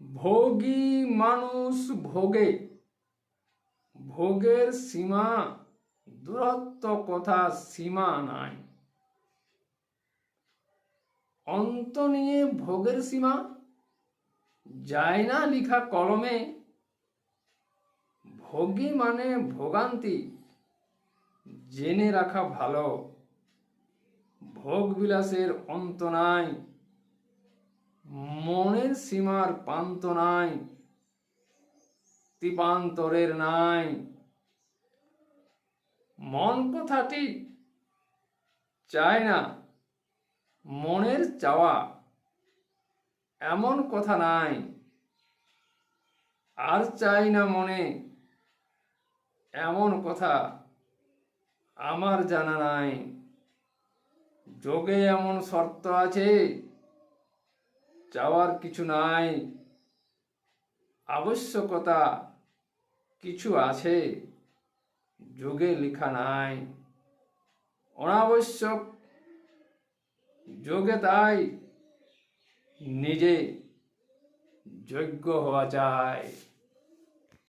ভোগী মানুষ ভোগে, ভোগের সীমা দূরত্ব কথা সীমা নাই। অন্ত নিয়ে ভোগের সীমা যায় না লিখা কলমে। ভোগী মানে ভোগান্তি জেনে রাখা ভালো। ভোগ বিলাসের অন্ত নাই, মনের সীমার পান্ত নাই, তিপান্তরের নাই। মন কথাটি চায় না মনের চাওয়া, এমন কথা নাই। আর চাই না মনে, এমন কথা আমার জানা নাই। যোগে এমন শর্ত আছে, চাওয়ার কিছু নাই। আবশ্যকতা কিছু আছে, যোগে লেখা নাই। অনাবশ্যক যোগে তাই নিজে যোগ্য হওয়া চাই।